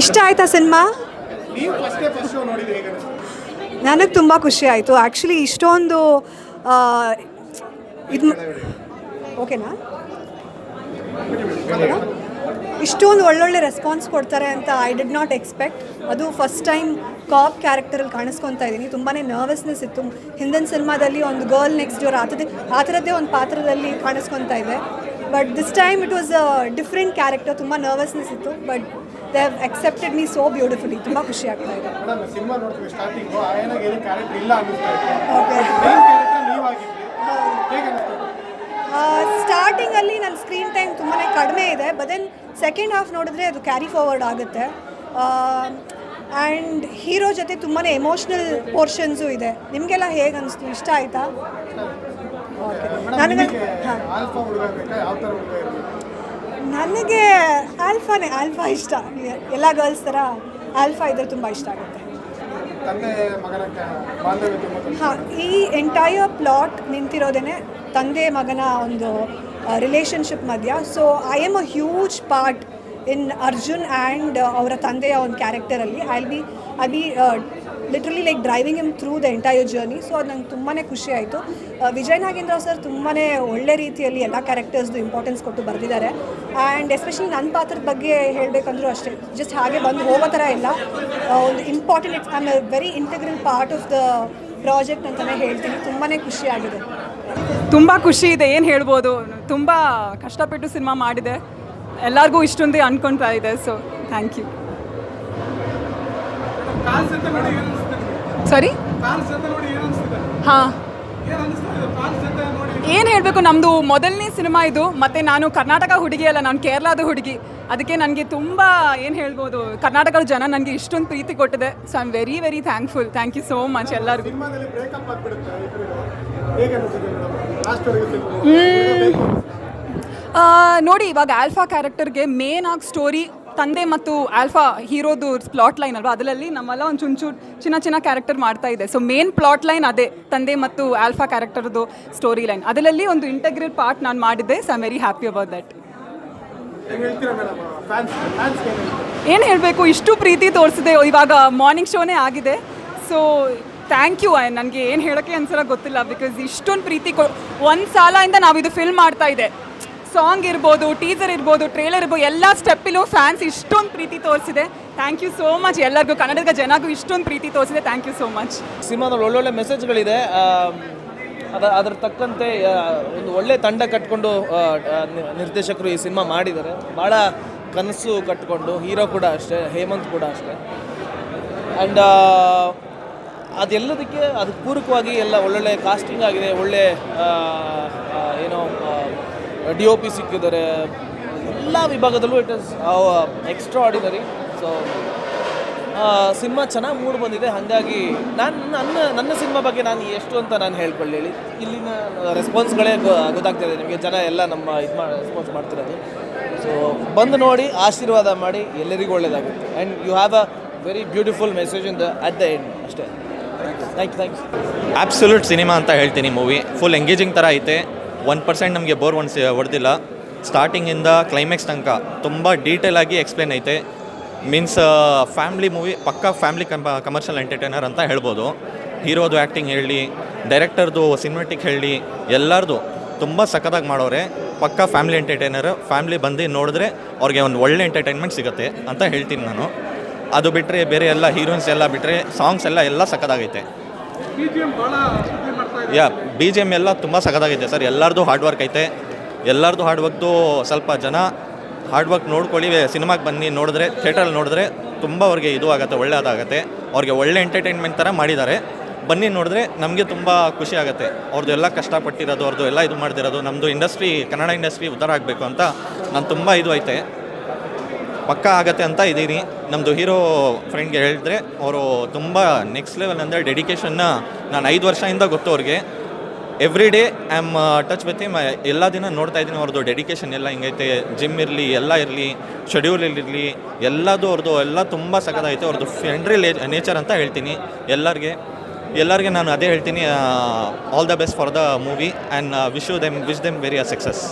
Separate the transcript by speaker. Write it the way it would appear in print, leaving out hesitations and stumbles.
Speaker 1: ಇಷ್ಟ ಆಯ್ತಾ ಸಿನಿಮಾ? ನನಗೆ ತುಂಬ ಖುಷಿ ಆಯಿತು. ಆ್ಯಕ್ಚುಲಿ ಇಷ್ಟೊಂದು ಇದು ಓಕೆನಾ, ಇಷ್ಟೊಂದು ಒಳ್ಳೊಳ್ಳೆ ರೆಸ್ಪಾನ್ಸ್ ಕೊಡ್ತಾರೆ ಅಂತ ಐ ಡಿಡ್ ನಾಟ್ ಎಕ್ಸ್ಪೆಕ್ಟ್. ಅದು ಫಸ್ಟ್ ಟೈಮ್ ಕಾಪ್ ಕ್ಯಾರೆಕ್ಟರಲ್ಲಿ ಕಾಣಿಸ್ಕೊತಾ ಇದ್ದೀನಿ. ತುಂಬಾ ನರ್ವಸ್ನೆಸ್ ಇತ್ತು. ಹಿಂದಿನ ಸಿನಿಮಾದಲ್ಲಿ ಒಂದು ಗರ್ಲ್ ನೆಕ್ಸ್ಟ್ ಡೋರ್ ಆ ಥರದ್ದೇ ಒಂದು ಪಾತ್ರದಲ್ಲಿ ಕಾಣಿಸ್ಕೊತಾ ಇದೆ. But this time it was a different character. ತುಂಬ ನರ್ವಸ್ನೆಸ್ ಇತ್ತು, but they have accepted me so beautifully. ತುಂಬ ಖುಷಿ ಆಗ್ತಾ ಇದೆ. ಸ್ಟಾರ್ಟಿಂಗಲ್ಲಿ ನನ್ನ ಸ್ಕ್ರೀನ್ ಟೈಮ್ ತುಂಬಾ ಕಡಿಮೆ ಇದೆ, ಬಟ್ ದೆನ್ ಸೆಕೆಂಡ್ ಹಾಫ್ ನೋಡಿದ್ರೆ ಅದು ಕ್ಯಾರಿ ಫಾರ್ವರ್ಡ್ ಆಗುತ್ತೆ. ಆ್ಯಂಡ್ ಹೀರೋ ಜೊತೆ ತುಂಬಾ ಎಮೋಷ್ನಲ್ ಪೋರ್ಷನ್ಸು ಇದೆ. ನಿಮಗೆಲ್ಲ ಹೇಗೆ ಅನಿಸ್ತು? ಇಷ್ಟ ಆಯಿತಾ? ನನಗೆ ಆಲ್ಫಾ ಇಷ್ಟ. ಎಲ್ಲ ಗರ್ಲ್ಸ್ ಥರ ಆಲ್ಫಾ ಇದ್ದರೆ ತುಂಬ ಇಷ್ಟ ಆಗುತ್ತೆ. ಹಾಂ, ಈ ಎಂಟೈರ್ ಪ್ಲಾಟ್ ನಿಂತಿರೋದೇ ತಂದೆ ಮಗನ ಒಂದು ರಿಲೇಷನ್ಶಿಪ್ ಮಧ್ಯ. So I am a huge part in Arjun and ಅವರ ತಂದೆಯ ಒಂದು ಕ್ಯಾರೆಕ್ಟರಲ್ಲಿ. I be literally like driving him through the entire journey. So ಅದು ನಂಗೆ ತುಂಬಾ ಖುಷಿ ಆಯಿತು. ವಿಜಯ್ ನಾಗೇಂದ್ರ ಸರ್ ತುಂಬಾ ಒಳ್ಳೆ ರೀತಿಯಲ್ಲಿ ಎಲ್ಲ ಕ್ಯಾರೆಕ್ಟರ್ಸ್ದು ಇಂಪಾರ್ಟೆನ್ಸ್ ಕೊಟ್ಟು ಬರೆದಿದ್ದಾರೆ. ಆ್ಯಂಡ್ ಎಸ್ಪೆಷಲಿ ನನ್ನ ಪಾತ್ರದ ಬಗ್ಗೆ ಹೇಳಬೇಕಂದ್ರೂ ಅಷ್ಟೇ, ಜಸ್ಟ್ ಹಾಗೆ ಬಂದು ಹೋಗೋ ಥರ ಇಲ್ಲ. ಒಂದು important, I am A very integral part of the project ಅಂತಲೇ ಹೇಳ್ತೀನಿ. ತುಂಬಾ ಖುಷಿಯಾಗಿದೆ.
Speaker 2: ತುಂಬ ಖುಷಿ ಇದೆ. ಏನು ಹೇಳ್ಬೋದು, ತುಂಬ ಕಷ್ಟಪಟ್ಟು ಸಿನಿಮಾ ಮಾಡಿದೆ. ಎಲ್ಲರಿಗೂ ಇಷ್ಟೊಂದೇ ಅಂದ್ಕೊಳ್ತಾ ಇದೆ. So thank you. ಸಾರಿ, ಹಾಂ, ಏನು ಹೇಳಬೇಕು, ನಮ್ಮದು ಮೊದಲನೇ ಸಿನಿಮಾ ಇದು. ಮತ್ತು ನಾನು ಕರ್ನಾಟಕ ಹುಡುಗಿ ಅಲ್ಲ, ನಾನು ಕೇರಳದ ಹುಡುಗಿ. ಅದಕ್ಕೆ ನನಗೆ ತುಂಬ ಏನು ಹೇಳ್ಬೋದು, ಕರ್ನಾಟಕದ ಜನ ನನಗೆ ಇಷ್ಟೊಂದು ಪ್ರೀತಿ ಕೊಟ್ಟಿದೆ. So I am very very thankful. Thank you so much ಎಲ್ಲರಿಗೂ. ನೋಡಿ, ಇವಾಗ ಆಲ್ಫಾ ಕ್ಯಾರೆಕ್ಟರ್ಗೆ ಮೇನ್ ಆಗಿ ಸ್ಟೋರಿ ತಂದೆ ಮತ್ತು ಆಲ್ಫಾ ಹೀರೋದು ಪ್ಲಾಟ್ ಲೈನ್ ಅಲ್ವಾ, ಅದರಲ್ಲಿ ನಮ್ಮೆಲ್ಲ ಒಂದು ಚೂರು ಚಿನ್ನ ಕ್ಯಾರೆಕ್ಟರ್ ಮಾಡ್ತಾ ಇದೆ. ಸೊ ಮೇನ್ ಪ್ಲಾಟ್ ಲೈನ್ ಅದೇ, ತಂದೆ ಮತ್ತು ಆಲ್ಫಾ ಕ್ಯಾರೆಕ್ಟರ್ದು ಸ್ಟೋರಿ ಲೈನ್. ಅದರಲ್ಲಿ ಒಂದು ಇಂಟೆಗ್ರಲ್ ಪಾರ್ಟ್ ನಾನು ಮಾಡಿದ್ದೆ. So I am very happy about that. ಏನು ಹೇಳಬೇಕು, ಇಷ್ಟು ಪ್ರೀತಿ ತೋರಿಸಿದೆ. ಇವಾಗ ಮಾರ್ನಿಂಗ್ ಶೋನೇ ಆಗಿದೆ. So thank you. ನನಗೆ ಏನು ಹೇಳೋಕ್ಕೆ ಅನ್ಸಲ್ಲ ಗೊತ್ತಿಲ್ಲ, ಬಿಕಾಸ್ ಇಷ್ಟೊಂದು ಪ್ರೀತಿ ಒಂದು ಸಾಲಿಂದ ನಾವು ಇದು ಫಿಲ್ಮ್ ಮಾಡ್ತಾ ಇದೆ. ಸಾಂಗ್ ಇರ್ಬೋದು, ಟೀಸರ್ ಇರ್ಬೋದು, ಟ್ರೇಲರ್ ಇರ್ಬೋದು, ಎಲ್ಲ ಸ್ಟೆಪ್ಪಲ್ಲೂ ಫ್ಯಾನ್ಸ್ ಇಷ್ಟೊಂದು ಪ್ರೀತಿ ತೋರಿಸಿದೆ. ಥ್ಯಾಂಕ್ ಯು ಸೋ ಮಚ್ ಎಲ್ಲರಿಗೂ, ಕನ್ನಡದ ಜನಗೂ ಇಷ್ಟೊಂದು ಪ್ರೀತಿ ತೋರಿಸಿದೆ. Thank you so much.
Speaker 3: ಸಿನಿಮಾದಲ್ಲಿ ಒಳ್ಳೊಳ್ಳೆ ಮೆಸೇಜ್ಗಳಿದೆ. ಅದ್ರ ತಕ್ಕಂತೆ ಒಂದು ಒಳ್ಳೆ ತಂಡ ಕಟ್ಕೊಂಡು ನಿರ್ದೇಶಕರು ಈ ಸಿನಿಮಾ ಮಾಡಿದ್ದಾರೆ. ಭಾಳ ಕನಸು ಕಟ್ಕೊಂಡು, ಹೀರೋ ಕೂಡ ಅಷ್ಟೇ, ಹೇಮಂತ್ ಕೂಡ ಅಷ್ಟೇ. ಆ್ಯಂಡ್ ಅದೆಲ್ಲದಕ್ಕೆ ಅದಕ್ಕೆ ಪೂರಕವಾಗಿ ಎಲ್ಲ ಒಳ್ಳೊಳ್ಳೆ ಕಾಸ್ಟಿಂಗ್ ಆಗಿದೆ. ಒಳ್ಳೆ ಏನೋ DOP ಸಿಕ್ಕಿದ್ದಾರೆ. ಎಲ್ಲ ವಿಭಾಗದಲ್ಲೂ it is extraordinary. So cinema ಚೆನ್ನಾಗಿ ಮೂಡ್ ಬಂದಿದೆ. ಹಾಗಾಗಿ ನನ್ನ ಸಿನಿಮಾ ಬಗ್ಗೆ ನಾನು ಎಷ್ಟು ಅಂತ ನಾನು ಹೇಳ್ಕೊಳ್ಳಿ. ಇಲ್ಲಿನ ರೆಸ್ಪಾನ್ಸ್ಗಳೇ ಗೊತ್ತಾಗ್ತಿದೆ ನಿಮಗೆ. ಜನ ಎಲ್ಲ ನಮ್ಮ ರೆಸ್ಪಾನ್ಸ್ ಮಾಡ್ತಿರೋದು. ಸೊ ಬಂದು ನೋಡಿ, ಆಶೀರ್ವಾದ ಮಾಡಿ, ಎಲ್ಲರಿಗೂ ಒಳ್ಳೆಯದಾಗುತ್ತೆ. And you have a very beautiful message in at the end ಅಷ್ಟೇ. ಥ್ಯಾಂಕ್ಸ್.
Speaker 4: ಆಬ್ಸಲ್ಯೂಟ್ ಸಿನಿಮಾ ಅಂತ ಹೇಳ್ತೀನಿ. ಮೂವಿ ಫುಲ್ ಎಂಗೇಜಿಂಗ್ ಥರ ಐತೆ. 1% ನಮಗೆ ಬೋರ್ ಹೊಡೆದಿಲ್ಲ. ಸ್ಟಾರ್ಟಿಂಗಿಂದ ಕ್ಲೈಮ್ಯಾಕ್ಸ್ ತನಕ ತುಂಬ ಡೀಟೇಲಾಗಿ ಎಕ್ಸ್ಪ್ಲೇನ್ ಐತೆ. ಮೀನ್ಸ್ ಫ್ಯಾಮ್ಲಿ ಮೂವಿ, ಪಕ್ಕಾ ಫ್ಯಾಮ್ಲಿ ಕಮರ್ಷಿಯಲ್ ಎಂಟರ್ಟೈನರ್ ಅಂತ ಹೇಳ್ಬೋದು. ಹೀರೋದು ಆ್ಯಕ್ಟಿಂಗ್ ಹೇಳಿ, ಡೈರೆಕ್ಟರ್ದು ಸಿನಿಮಾಟಿಕ್ ಹೇಳಿ, ಎಲ್ಲರದು ತುಂಬ ಸಖತ್ತಾಗಿ ಮಾಡೋರೆ. ಪಕ್ಕಾ ಫ್ಯಾಮ್ಲಿ ಎಂಟರ್ಟೈನರ್. ಫ್ಯಾಮ್ಲಿ ಬಂದು ನೋಡಿದ್ರೆ ಅವ್ರಿಗೆ ಒಂದು ಒಳ್ಳೆ ಎಂಟರ್ಟೈನ್ಮೆಂಟ್ ಸಿಗುತ್ತೆ ಅಂತ ಹೇಳ್ತೀನಿ ನಾನು. ಅದು ಬಿಟ್ಟರೆ ಬೇರೆ ಎಲ್ಲ ಹೀರೋಯಿನ್ಸ್ ಎಲ್ಲ ಬಿಟ್ಟರೆ ಸಾಂಗ್ಸ್ ಎಲ್ಲ ಸಖತ್ತಾಗೈತೆ. BGM ಎಲ್ಲ ತುಂಬ ಸಖತ್ತಾಗೈತೆ ಸರ್. ಎಲ್ಲರದು ಹಾರ್ಡ್ ವರ್ಕ್ ಐತೆ. ಎಲ್ಲರದು ಹಾರ್ಡ್ ವರ್ಕ್ದು ಸ್ವಲ್ಪ ಜನ ಹಾರ್ಡ್ ವರ್ಕ್ ನೋಡ್ಕೊಳ್ಳಿ. ಸಿನಿಮಾಗೆ ಬನ್ನಿ, ನೋಡಿದ್ರೆ ಥಿಯೇಟ್ರಲ್ಲಿ ನೋಡಿದ್ರೆ ತುಂಬ ಅವ್ರಿಗೆ ಇದು ಆಗುತ್ತೆ, ಒಳ್ಳೆಯದಾಗತ್ತೆ. ಅವ್ರಿಗೆ ಒಳ್ಳೆ ಎಂಟರ್ಟೈನ್ಮೆಂಟ್ ಥರ ಮಾಡಿದ್ದಾರೆ. ಬನ್ನಿ ನೋಡಿದ್ರೆ ನಮಗೆ ತುಂಬ ಖುಷಿ ಆಗುತ್ತೆ. ಅವ್ರದ್ದು ಎಲ್ಲ ಕಷ್ಟಪಟ್ಟಿರೋದು, ಅವ್ರದ್ದು ಎಲ್ಲ ಇದು ಮಾಡ್ತಿರೋದು. ನಮ್ಮದು ಇಂಡಸ್ಟ್ರಿ, ಕನ್ನಡ ಇಂಡಸ್ಟ್ರಿ ಉದ್ಧಾರ ಆಗಬೇಕು ಅಂತ ನಾನು ತುಂಬ ಇದು ಐತೆ, ಪಕ್ಕ ಆಗತ್ತೆ ಅಂತ ಇದ್ದೀನಿ. ನಮ್ಮದು ಹೀರೋ ಫ್ರೆಂಡ್ಗೆ ಹೇಳಿದ್ರೆ ಅವರು ತುಂಬ ನೆಕ್ಸ್ಟ್ ಲೆವೆಲ್ ಅಂದರೆ ಡೆಡಿಕೇಶನ್ನ ನಾನು 5 ವರ್ಷದಿಂದ ಗೊತ್ತು ಅವ್ರಿಗೆ. Every day I am touch with him. ಎಲ್ಲ ದಿನ ನೋಡ್ತಾ ಇದ್ದೀನಿ ಅವ್ರದ್ದು ಡೆಡಿಕೇಶನ್ ಎಲ್ಲ ಹಿಂಗೈತೆ. ಜಿಮ್ ಇರಲಿ, ಎಲ್ಲ ಇರಲಿ, ಶೆಡ್ಯೂಲಲ್ಲಿರಲಿ, ಎಲ್ಲದು ಅವ್ರದ್ದು ಎಲ್ಲ ತುಂಬ ಸಖತ್ತಾಗೈತೆ. ಅವ್ರದ್ದು ಫ್ರೆಂಡ್ಲಿ ನೇಚರ್ ಅಂತ ಹೇಳ್ತೀನಿ. ಎಲ್ಲರಿಗೆ ನಾನು ಅದೇ ಹೇಳ್ತೀನಿ, all the best for the movie and wish them very a success.